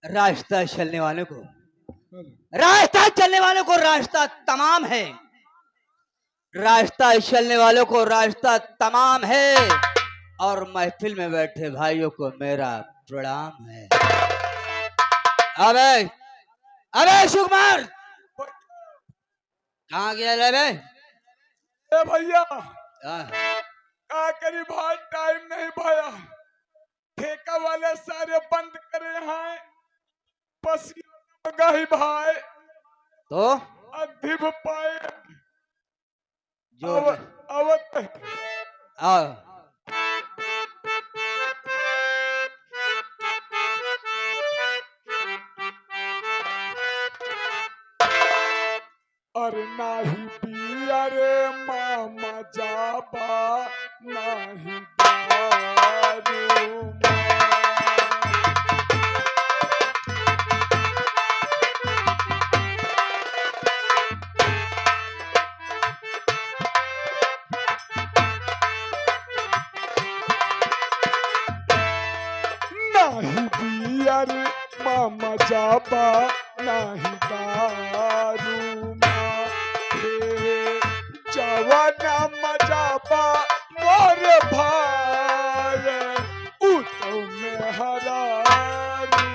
रास्ता चलने वालों को रास्ता चलने वालों को रास्ता तमाम है। रास्ता चलने वालों को रास्ता तमाम है। और महफिल में बैठे भाइयों को मेरा प्रणाम है। अबे अबे सुकुमार कहाँ गया ले बे? भैया हाँ। का करी भाई, टाइम नहीं भाया। ठेका वाले सारे बंद करे हैं, पसीना गई भाई। तो अधिब पाए जोर में अवत आओ। अरे नाही पिया रे मामा जाबा, नाही दारू नाही पिया रे मामा जाबा, नाही दारू हे जवाना मजाबा मोर भाई, उतो में हरारू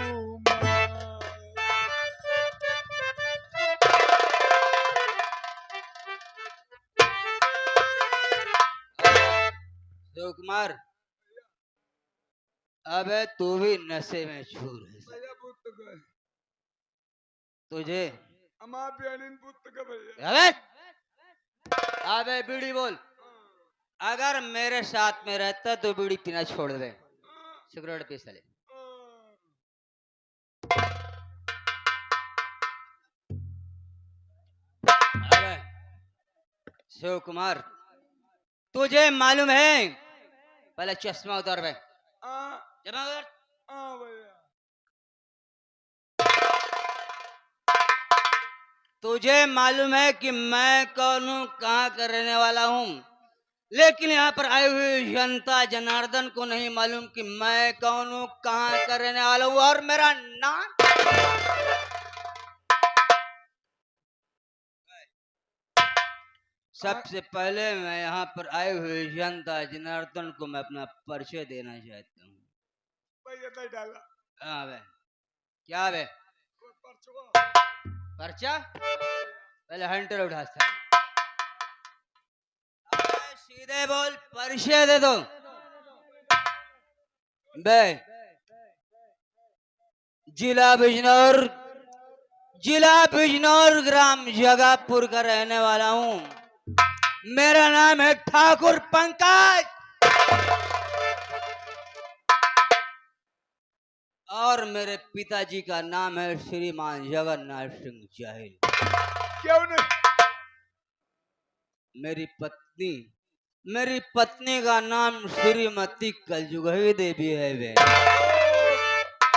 सुकुमार अबे तू भी नशे में चूर है। भैया पुत्र गए तुझे अमा बेनिन पुत्र का भैया। अबे अबे बीड़ी बोल। अगर मेरे साथ में रहता तो बीड़ी पीना छोड़ दे। सिगरेट पी साले। अबे शिवकुमार तुझे मालूम है, पहले चश्मा उतार बे। चश्मा उतार। भैया तुझे मालूम है कि मैं कौन हूँ, कहाँ का रहने वाला हूँ, लेकिन यहाँ पर आई हुई जनता जनार्दन को नहीं मालूम कि मैं कौन हूँ, कहाँ का रहने वाला हूँ और मेरा नाम। सबसे पहले मैं यहाँ पर आए हुए जनता जनार्दन को मैं अपना परिचय देना चाहता हूँ। भैया नहीं डाला। हाँ बे, क्या बे? परचवा पर्चा पहले हंटर उठा सकता। सीधे बोल, परिचय दे दो बे। जिला बिजनौर ग्राम जगापुर का रहने वाला हूँ। मेरा नाम है ठाकुर पंकज और मेरे पिताजी का नाम है श्रीमान जगन्नाथ सिंह जाहिल। क्यों नहीं? मेरी पत्नी का नाम श्रीमती कलजुगही देवी है वे।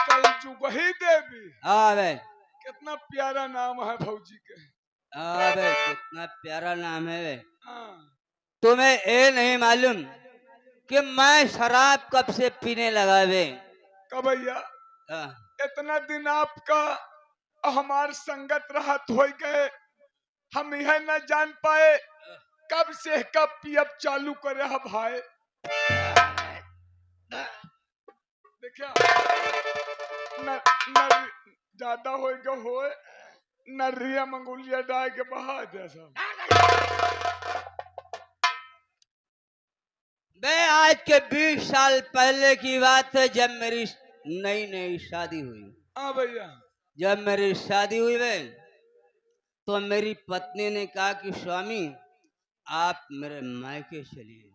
कलजुगही देवी? हाँ वे। कितना प्यारा नाम है भौजी के। हाँ वे, कितना प्यारा नाम है वे। हाँ। तुम्हें ये नहीं मालूम कि मैं शराब कब से पीने लगा वे? कब भैया? इतना दिन आपका हमार संगत रहा हो गए, हम यह न जान पाए कब से कब पियब चालू करे है भाई। देखिया न ज्यादा हो नरिया मंगोलिया डाय के बहा जैसा। बे आज के 20 साल पहले की बात है, जब मेरी नई शादी हुई। हाँ भैया। जब मेरी शादी हुई वे तो मेरी पत्नी ने कहा कि स्वामी आप मेरे मायके चलिए।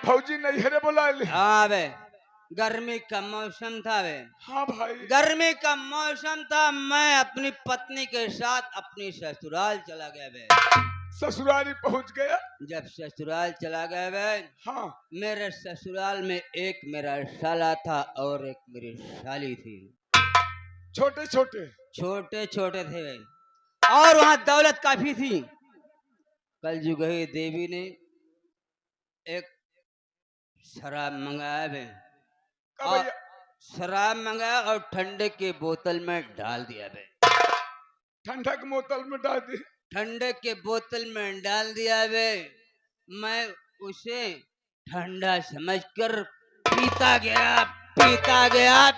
फौजी नैहरे बुला ले। हाँ बे, गर्मी का मौसम था वे। हाँ भाई। गर्मी का मौसम था, मैं अपनी पत्नी के साथ अपनी ससुराल चला गया वे। ससुराली पहुंच गया? जब ससुराल चला गया वे, हाँ। मेरे ससुराल में एक मेरा साला था और एक मेरी साली थी। छोटे छोटे थे वे, और वहां दौलत काफी थी। कलजुगही देवी ने एक शराब मंगाया वे। शराब मंगाया और ठंडे की बोतल में डाल दिया बे। ठंडक बोतल में डाल दी। ठंडे के बोतल में डाल दिया बे। मैं उसे ठंडा समझकर पीता गया, पीता गया,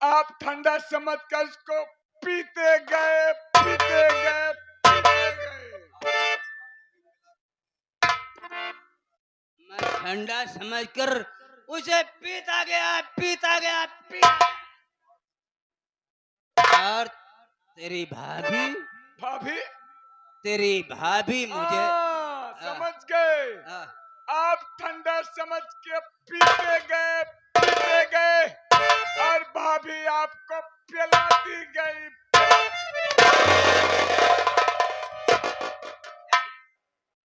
आप ठंडा समझ कर उसको पीते गए, पीते गए, पीते गए। मैं ठंडा समझकर उसे पीता गया, पीता गया, पीता। और तेरी भाभी भाभी मुझे समझ गए। आ, आप ठंडा समझ के पीते गए, पीते गए और भाभी आपको पिलाती गई।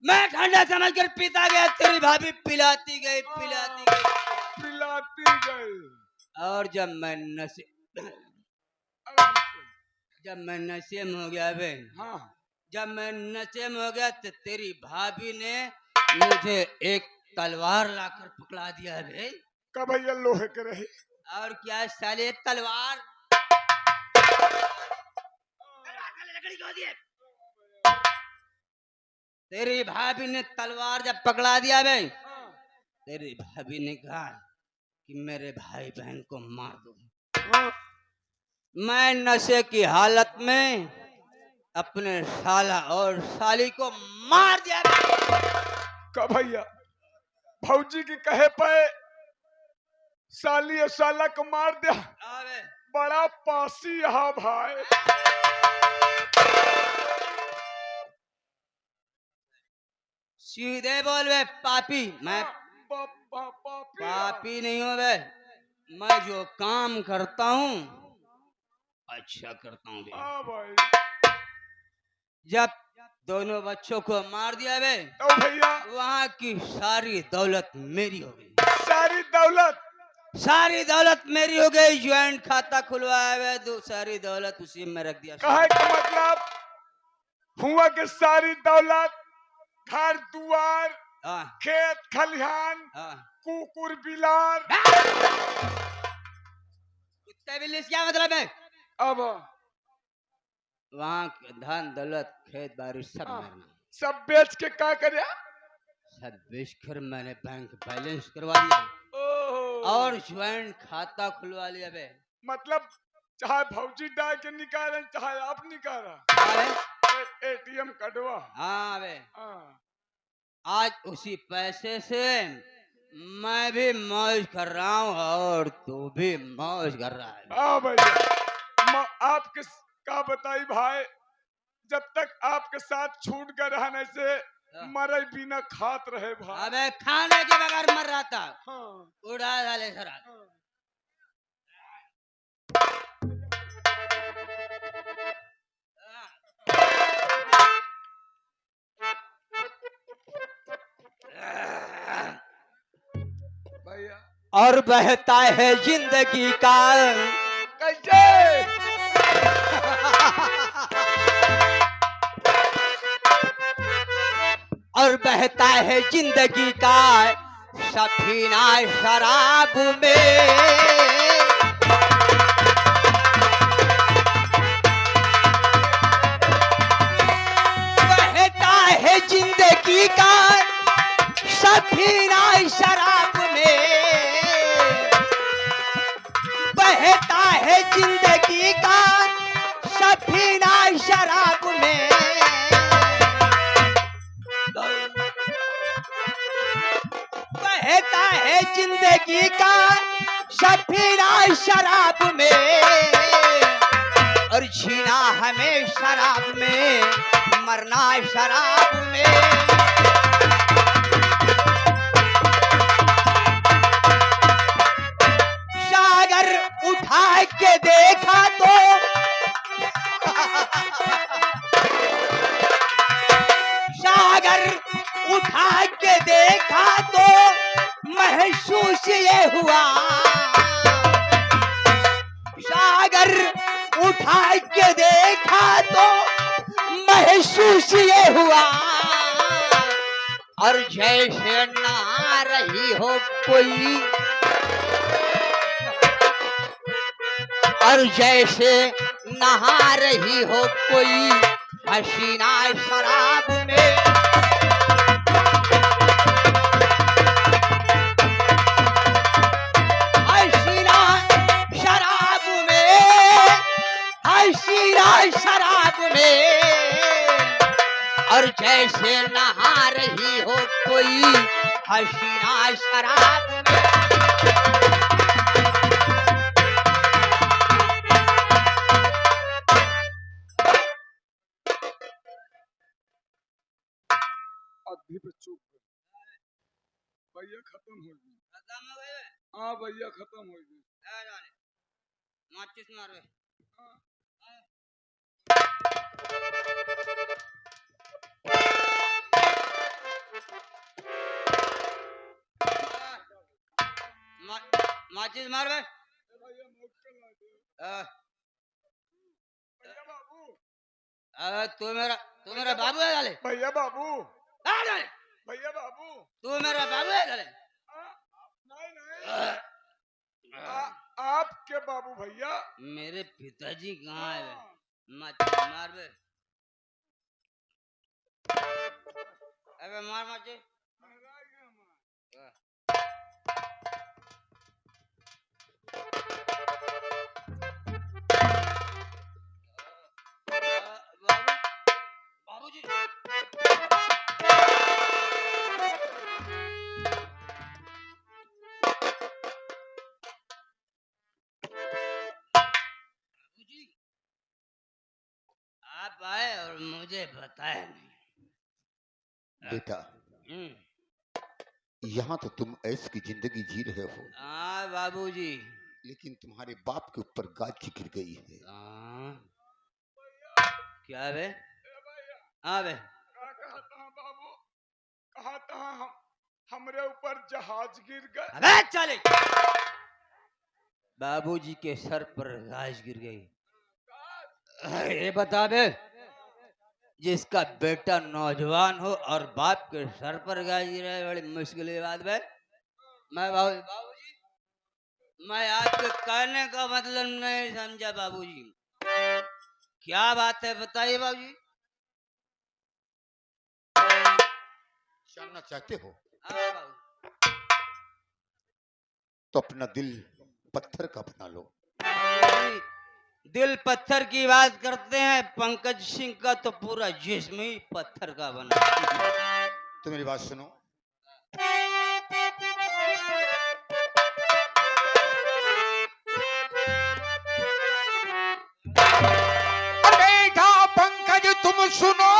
मैं ठंडा समझकर पीता गया, तेरी भाभी पिलाती गई, पिलाती गई, पिलाती गई। और जब मैं नशे में हो गया बे, हाँ, जब मैं नशे में हो गया तो तेरी भाभी ने मुझे एक तलवार लाकर पकड़ा दिया बे। कब भैया लोहे के रही। और क्या साले तलवार तेरी भाभी ने तलवार जब पकड़ा दिया बे, तेरी भाभी ने कहा कि मेरे भाई बहन को मार दो। मैं नशे की हालत में अपने साला और साली को मार दिया। कब भैया भौजी की कहे पे साली और साला को मार दिया। बड़ा पासी हा भाई। सीधे बोल बे पापी। मैं पापी नहीं हूँ बे। मैं जो काम करता हूँ अच्छा करता हूँ बे। जब दोनों बच्चों को मार दिया बे तो भैया वहाँ की सारी दौलत मेरी हो गई। सारी दौलत मेरी हो गई। ज्वाइंट खाता खुलवाया हुआ, सारी दौलत उसी में रख दिया। कहे का मतलब हुआ कि सारी दौलत, घर दुआर, खेत खलिहान, कुकुर बिलार, कुत्ते बिल्ली क्या मतलब है? अब वहाँ धन दौलत खेत बाड़ी सब मरना, सब बेच के क्या करे? सब बेच कर मैंने बैंक बैलेंस करवा दिया और ज्वाइंट खाता खुलवा लिया बे। मतलब चाहे भौजी डाल के निकाले चाहे आप निकाला एटीएम कटवा। हाँ बे। आज उसी पैसे से मैं भी मौज कर रहा हूँ और तू भी मौज कर रहा है। हाँ भैया आपके का बताई भाई, जब तक आपके साथ छूट गए रहने से मरे बिना खात रहे भाई। अबे खाने के बगैर मर रहा था। हाँ। उड़ा डाले सरा। भैया और बहता है जिंदगी का कैसे और बहता है जिंदगी का सफीना शराब में। बहता है जिंदगी का सफीना शराब में। बहता है जिंदगी का सफीना शराब में। बहता है जिंदगी का सफीना शराब में और जीना हमें शराब में, मरना शराब में। सागर उठा के देखा तो सागर उठा के देखा तो महसूस ये हुआ। सागर उठा के देखा तो महसूस ये हुआ और जैसे ना रही हो कोई और जैसे नहा रही हो कोई हसीना शराब में। हसीना शराब में, हसीना शराब में, और जैसे नहा रही हो कोई हसीना शराब में। अभी पे चुप भैया खत्म हो गई। खत्म हो गए? हाँ भैया खत्म हो गई। माचिस मारो। माचिस मार बे। भैया मुक्के ला दे। भैया बाबू। तू मेरा बाबू है गाले। भैया बाबू। भैया बाबू। तू मेरा बाबू है गाले। नहीं नहीं। आपके बाबू भैया। मेरे पिताजी कहाँ है? माचिस मार बे। अबे मार माचिस। बाबूजी आप आए और मुझे बताया नहीं। बेटा यहाँ तो तुम ऐश की जिंदगी जी रहे हो। हाँ बाबूजी। लेकिन तुम्हारे बाप के ऊपर गाज गिर गई है। क्या बे? हाँ बे। बाबू कहा था हमरे ऊपर जहाज गिर गए। अबे चले। बाबूजी के सर पर गाज गिर गई। ये बता बे, जिसका बेटा नौजवान हो और बाप के सर पर गाज गिरा है, बड़ी मुश्किल की बात है। मैं बाबूजी मैं आपके कहने का मतलब नहीं समझा बाबूजी। क्या बात है बताइए बाबूजी। जानना चाहते हो हाँ बाबू। तो अपना दिल पत्थर का बना लो। दिल पत्थर की बात करते हैं, पंकज सिंह का तो पूरा जिस्म ही पत्थर का बना। तो मेरी बात सुनो। बेटा पंकज तुम सुनो,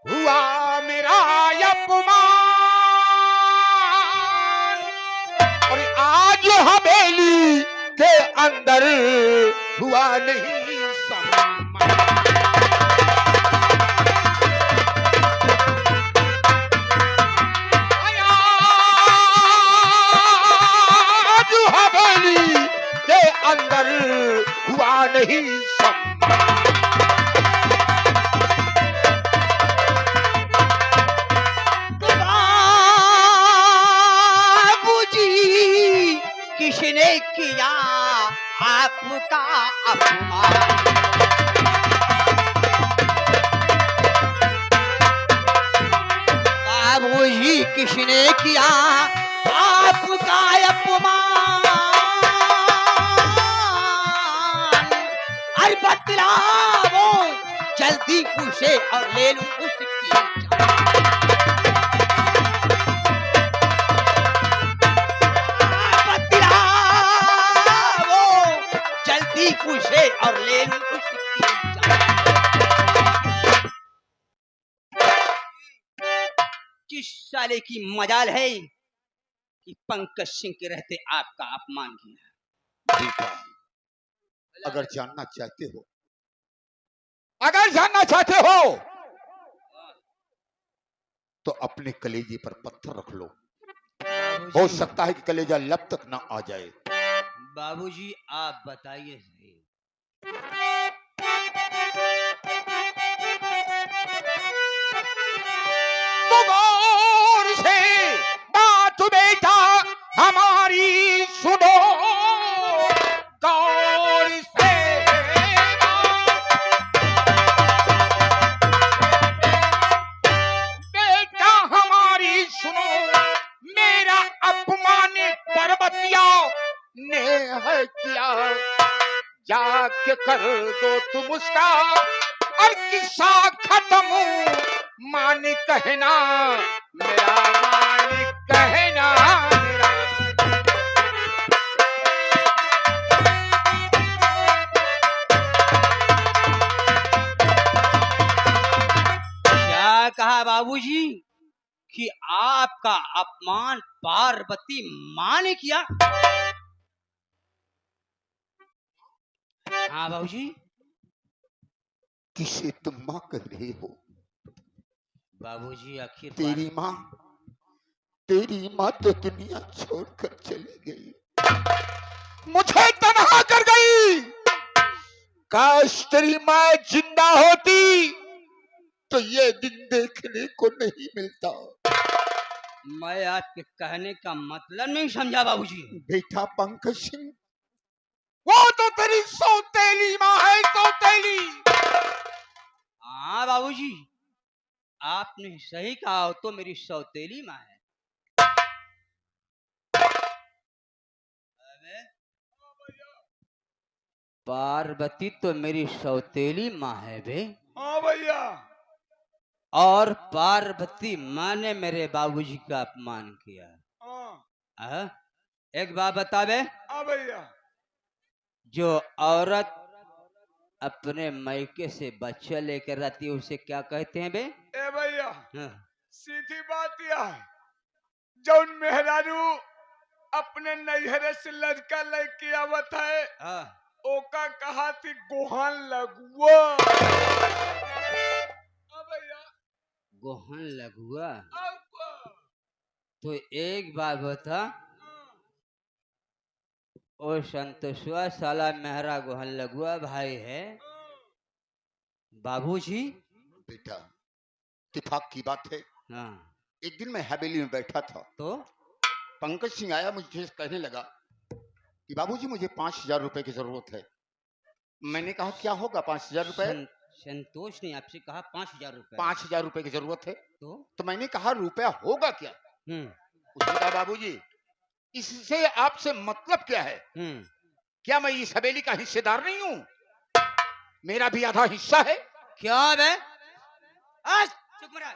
हुआ मेरा अपमान, और आज हवेली के अंदर हुआ नहीं सम्मान। आज हवेली के अंदर हुआ नहीं सम्मान। बाबूजी किसने किया आपका अपमान? बाबूजी किसने किया आपका अपमान? अरे बतलाओ जल्दी उसे और ले लूं उसकी जान। जल्दी उसे और ले लूं उसकी जान। किस साले की मजाल है कि पंकज सिंह के रहते आपका अपमान किया। बेटा अगर जानना चाहते हो, अगर जानना चाहते हो तो अपने कलेजे पर पत्थर रख लो। हो सकता है कि कलेजा लब तक ना आ जाए। बाबूजी आप बताइए सही। तो गौर से बात बेटा हमारी सुनो, बतिया ने है किया, जाके कर दो तुम उसका और किस्सा खत्म। मानिक कहना मेरा, मानिक कहना मेरा। क्या कहा बाबूजी कि आपका अपमान पार्वती माँ ने किया? हाँ बाबूजी। किसे तुम माँ कह रहे हो? बाबूजी आखिर तेरी माँ, तेरी माँ तो दुनिया छोड़कर चली गई, मुझे तन्हा कर गई। काश तेरी माँ जिंदा होती तो ये दिन देखने को नहीं मिलता। मैं आपके कहने का मतलब नहीं समझा बाबूजी। बेटा पंकज सिंह, वो तो तेरी सौतेली माँ है, सौतेली। हाँ बाबूजी, आपने सही कहा, तो मेरी सौतेली माँ है। अबे, पार्वती तो मेरी सौतेली माँ है बे। हाँ भैया। और पार्वती माँ ने मेरे बाबूजी का अपमान किया। हाँ एक बात बता बे, हाँ भैया। जो औरत अपने मायके से बच्चा लेकर आती है उसे क्या कहते हैं बे? ए भैया, हाँ। सीधी बात यह है, जौन मेहरारू अपने नैहरे से लड़का लेके आवत है, हाँ। ओका कहा थी गोहान लगुआ। हाँ भैया। गोहन लगुआ। आउआ। तो एक बात बता, ओ संतोषवा साला मेहरा गोहन लगुआ भाई है बाबूजी। बेटा इत्तेफाक की बात है, हाँ। एक दिन मैं हवेली में बैठा था, तो पंकज सिंह आया, मुझे कहने लगा कि बाबूजी मुझे 5,000 रुपए की जरूरत है। मैंने कहा क्या होगा 5,000 रुपए? संतोष ने आपसे कहा 5,000 रुपए? 5,000 रुपए की जरूरत है। तो मैंने कहा रुपया होगा क्या? उसने कहा बाबूजी इससे आपसे मतलब क्या है? क्या मैं इस हवेली का हिस्सेदार नहीं हूँ? मेरा भी आधा हिस्सा है। क्या बे? चुप रह।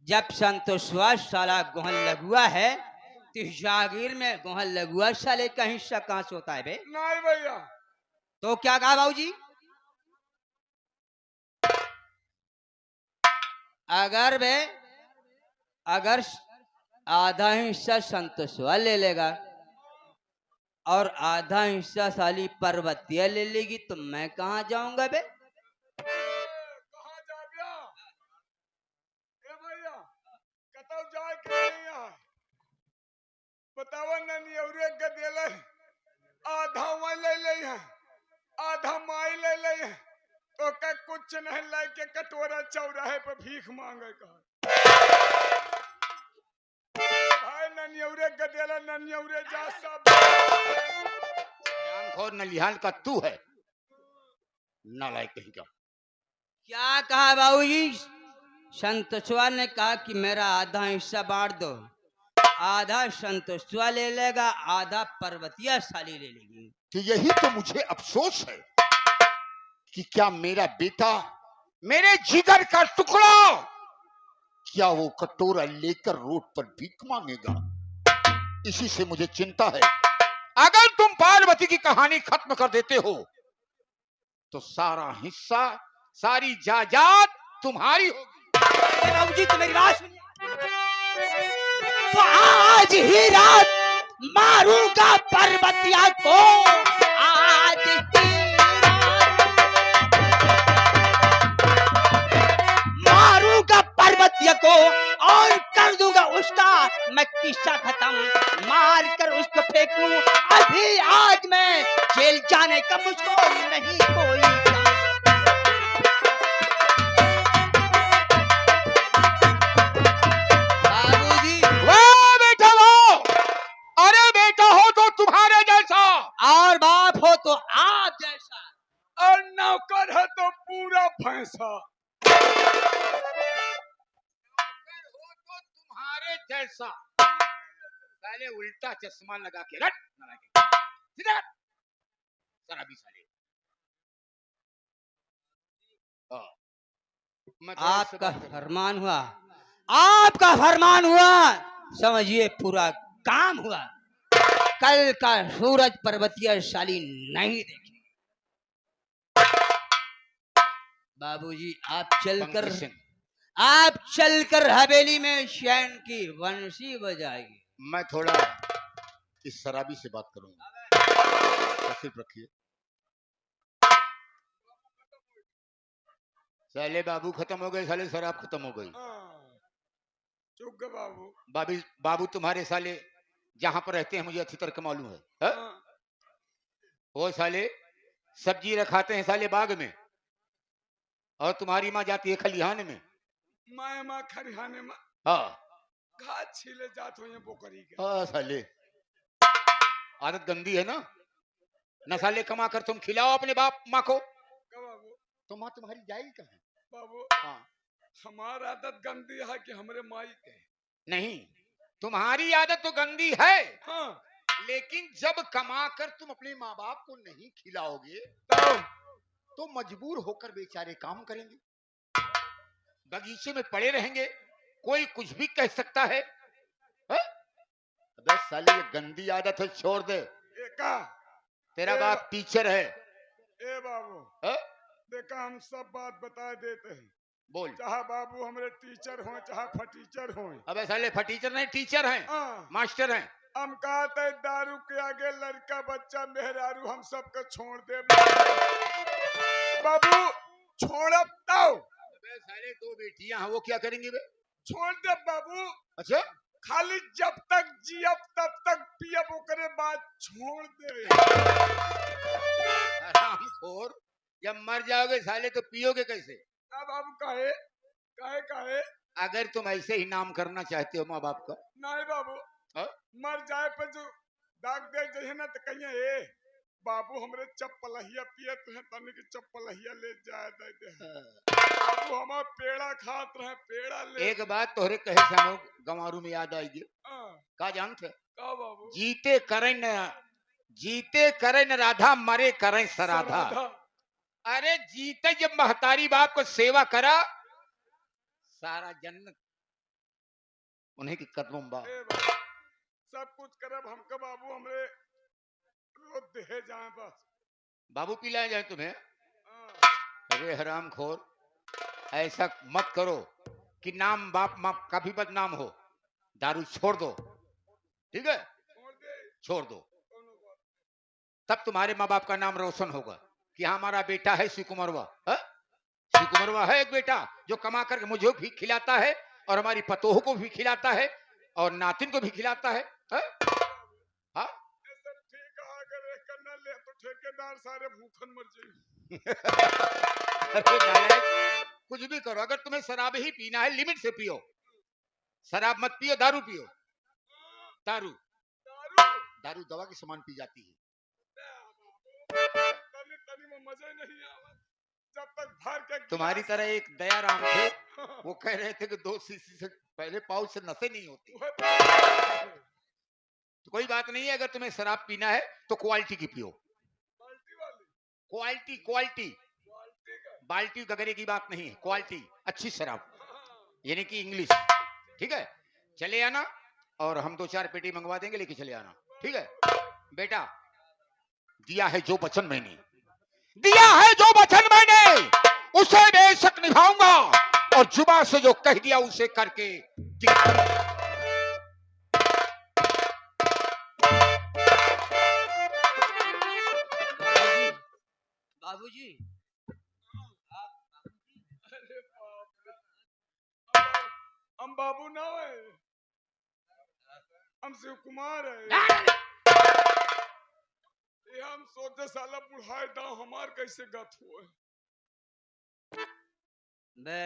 जब संतोषवा साला गोहन लगुआ है तो इस जागीर में गोहन लगुआ साले का हिस्सा कहां से होता है बे? नहीं भैया। तो क्या कहा बाबूजी? अगर बे, अगर आधा हिस्सा संतोषवा ले लेगा और आधा हिस्सा साली पर्वतिया ले लेगी तो मैं कहां जाऊंगा बे? कहाँ जा गया? ए भैया, कतौ जाए के नहीं है। बतावा ननियौरे गदेले आधा वहाँ ले ले है, आधा माई ले ले है, तो का कुछ नहीं लाके कटोरा चौराहे पे भीख मांगे का। भाई ननियौरे गदेला ननियौरे जा सब। और नलिहाल का तू है, नालायक कहीं का। क्या कहा बाबूजी? संतोषवा ने कहा कि मेरा आधा हिस्सा बांट दो, आधा संतोषवा ले लेगा, आधा पर्वतिया साली ले लेगी। तो यही तो मुझे अफसोस है कि क्या मेरा बेटा, मेरे जिगर का टुकड़ा, क्या वो कटोरा लेकर रोड पर भीख मांगेगा? इसी से मुझे चिंता है। अगर तुम पार्वती की कहानी खत्म कर देते हो तो सारा हिस्सा, सारी जायदाद तुम्हारी होगी। बाबूजी तो मेरी बात सुनिए। तो आज ही रात मारूंगा पर्वतिया को, आज ही रात मारूंगा पर्वतिया को और कर दूंगा उसका मैं किस्सा खत्म। मार कर उसको फेंकूं अभी आज मैं, जेल जाने का मुझको नहीं कोई काम। बाबूजी वाह बेटा वाह! अरे बेटा हो तो तुम्हारे जैसा और बाप हो तो आप जैसा, और नौकर है तो पूरा भैंसा। हो तो तुम्हारे जैसा। साले उल्टा चश्मा लगा के रट सीधा रट। शराबी साले। हाँ, मैं थोड़ा इससे आपका बात करूंगा। फरमान हुआ, आपका फरमान हुआ, समझिए पूरा काम हुआ। कल का सूरज पर्वतीय शाली नहीं देखी। बाबूजी पंकज आप चलकर हवेली में शैन की बंसी बजाएगी। मैं थोड़ा इस शराबी से बात करूंगा। तशरीफ रखिए। साले बाबू खत्म हो गए, साले शराब खत्म हो गई। चुप गए बाबू। बाबू तुम्हारे साले जहां पर रहते हैं मुझे अच्छी तरह मालूम है? वो साले सब्जी रखाते हैं साले बाग में, और तुम्हारी माँ जाती है खलिहान में। माँ खरिहाने में हाँ घास छीले जात हुए बोकरी के। हाँ साले, आदत गंदी है ना। न साले कमा कर तुम खिलाओ अपने बाप माँ को। बाबू तो माँ तुम्हारी जाएगी कहाँ? बाबू हाँ हमारा आदत गंदी है कि हमरे माई के? नहीं, तुम्हारी आदत तो गंदी है। हाँ लेकिन जब कमा कर तुम अपने माँ बाप को नहीं खिलाओगे तो मजबूर होकर बेचारे काम करेंगे, बगीचे में पड़े रहेंगे, कोई कुछ भी कह सकता है। अबे साले ये गंदी आदत है, छोड़ दे। तेरा बाप टीचर है। ए बाबू देखा हम सब बात बता देते हैं। बोल। चाहे बाबू हमारे टीचर हो चाहे फटीचर हो। अबे साले फटीचर नहीं, टीचर हैं, मास्टर हैं। हम कहते दारू के आगे लड़का बच्चा मेहरारू हम सबको छोड़ दे। बाबू छोड़ब तो साले दो बेटियां हैं, वो क्या करेंगी बे? छोड़ दे बाबू। अच्छा, खाली जब तक जियब तब तक पियब, ओकरे बाद छोड़ दे। हरामखोर, जब मर जाओगे साले तो पियोगे कैसे? अब काहे काहे काहे? अगर तुम ऐसे ही नाम करना चाहते हो माँ बाप का। नहीं बाबू, मर जाए पे जो दाग दे जहे ना तो कहिए ए बाबू हमरे चप्पलहिया पियत है तने की चप्पलहिया ले जाए दे। बाबू हमार पेड़ा खात रहे, पेड़ा ले। एक बात तोहरे कहे से हम गंवारू में याद आएगी। का जानते? का बाबू? जीते करें न राधा, मरे करें सराधा। अरे जीते जब महतारी बाप को सेवा करा, सारा जन्नत उन्हीं के कदमों में बा। सब कुछ करब हमका बाबू, हमरे रोज देहे जाए बस। बाबू पिलाए जाए तुम्हें? अरे हरामखोर, ऐसा मत करो कि नाम बाप माँ का भी बदनाम हो। दारू छोड़ दो, ठीक है? छोड़ दो, तब तुम्हारे माँ बाप का नाम रोशन होगा कि हमारा बेटा है शिकुमरवा। शिकुमरवा है एक बेटा जो कमा करके मुझे भी खिलाता है और हमारी पतोह को भी खिलाता है और नातिन को भी खिलाता है। हाँ ले तो ठेकेदार सारे भूखन मर जाए। कुछ भी करो, अगर तुम्हें शराब ही पीना है लिमिट से पियो। शराब मत पियो, दारू पियो। दारू दारू दवा के समान पी जाती है। तनी में मजा नहीं आवा जब तक भर के। तुम्हारी तरह एक दयाराम थे, वो कह रहे थे कि 2 सीसी से पहले पाउच से नशे नहीं होती। तो कोई बात नहीं है, अगर तुम्हें शराब पीना है तो क्वालिटी की पियो। क्वालिटी क्वालिटी बाल्टी गगरे की बात नहीं है, क्वालिटी अच्छी शराब, यानी कि इंग्लिश। ठीक है, चले आना और हम 2-4 पेटी मंगवा देंगे, लेके चले आना। ठीक है बेटा, दिया है जो वचन मैंने, दिया है जो वचन मैंने, उसे बेशक निभाऊंगा और जुबान से जो कह दिया उसे करके दिखाऊंगा। बाबूजी, अरे हम बाबू ना है, हम शिव कुमार है। ये हम सोचे साला बुढ़ाए दाव हमार कैसे गत हुए। बे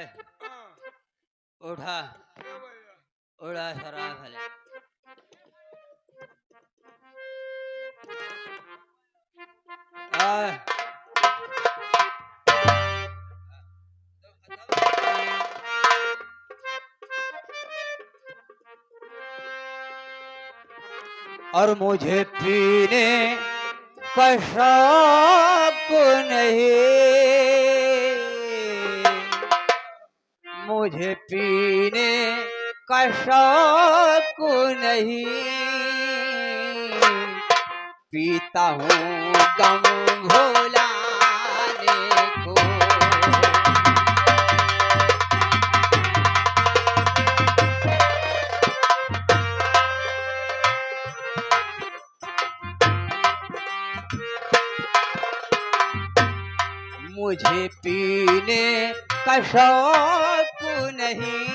उठा उड़ा शराब हले। और मुझे पीने का शौक नहीं, मुझे पीने का शौक नहीं, पीता हूँ गम भुलाने को। मुझे पीने का शौक नहीं,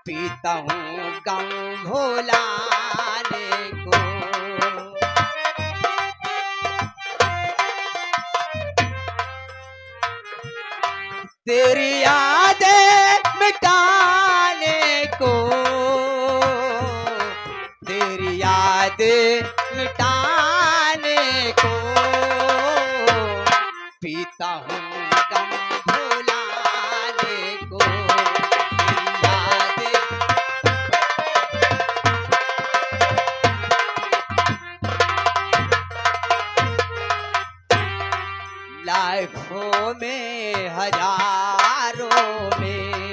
पीता हूँ गम भुलाने को। तेरी यादें मिटाने को, तेरी यादें मिटाने को, पीता हूँ गम भुलाने को। तेरी यादें लाखों में हजारों में,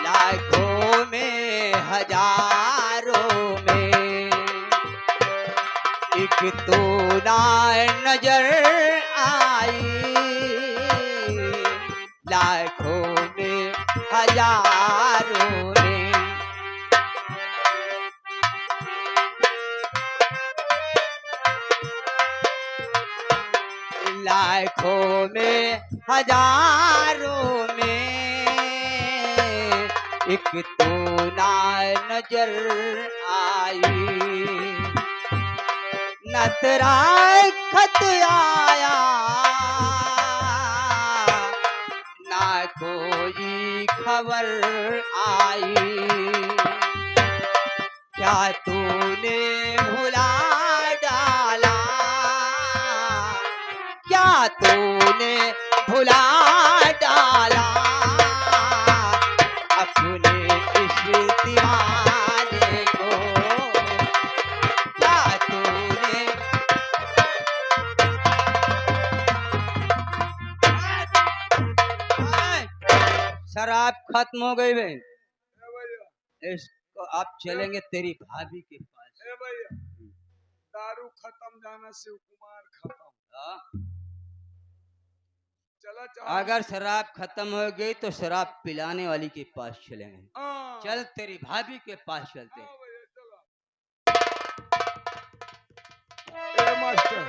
लाखों में हजारों में, एक तो ना नजर आई, लाखों में हजारों में। लाखों में हजारों में, एक तो ना नजर आई, न तेरा खत आया, ना कोई खबर आई। क्या तूने भुला डाला, क्या तूने भुला डाला अपने इस दीवाने को। क्या तूने शराब खत्म हो गई भाई, ए भैया, इसको आप चलेंगे तेरी भाभी के पास। ए भैया, दारू खत्म जाना शिव कुमार खत्म। हाँ? चला अगर शराब खत्म हो गई तो शराब पिलाने वाली के पास चलेंगे। हाँ। चल तेरी भाभी के पास चलते हैं। हाँ भैया, चला। ए मास्टर,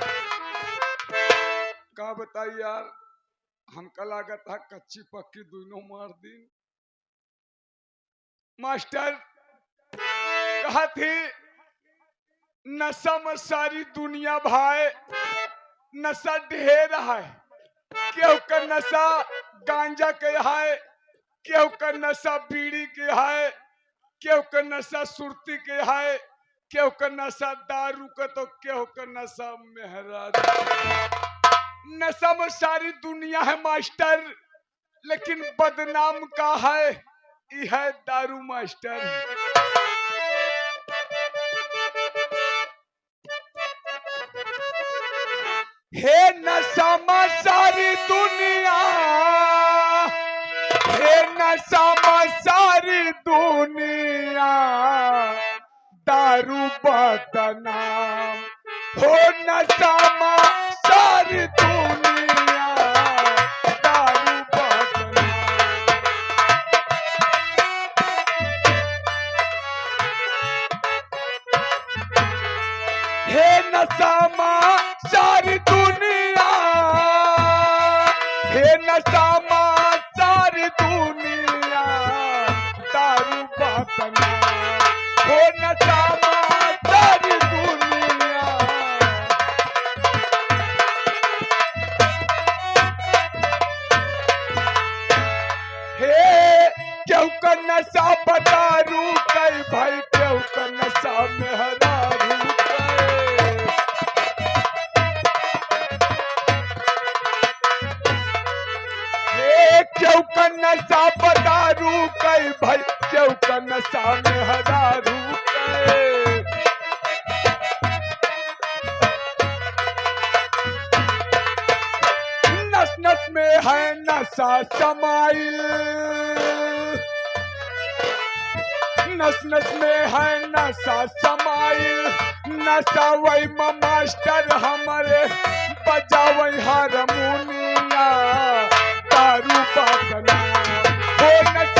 का बताई यार, हमका लागत था कच्ची पक्की दोनों मार दी। मास्टर कहा थी नशा में सारी दुनिया भाई, नशा ढेर है। केहू का नशा गांजा के है, केहू का नशा बीड़ी के है, केहू का नशा सुरती के है, केहू का नशा दारू का, तो केहू का नशा मेहरारू। नशा में सारी दुनिया है मास्टर, लेकिन बदनाम का है यह है दारू मास्टर। हे नशा में सारी दुनिया, हे नशा में सारी दुनिया, दारू बदनाम। हो नशा में सारी दुनिया, दारू बदनाम। हे नशा में सारी दुनिया, हे नशा में सारी दुनिया, दारू बदनाम। हो नशा में सारी दुनिया। हे क्यों का नशा बतारू कई भाई, क्यों का नशा मेहरारू कई। हे क्यों का नशा बतारू कई भाई, क्यों का नशा नशा में हजारू के। नस नस में है नशा समाइल, नस नस में है नशा समाइल, नशा वही मास्टर हमारे बजावई हारमोनिया, दारू बातना हो नशा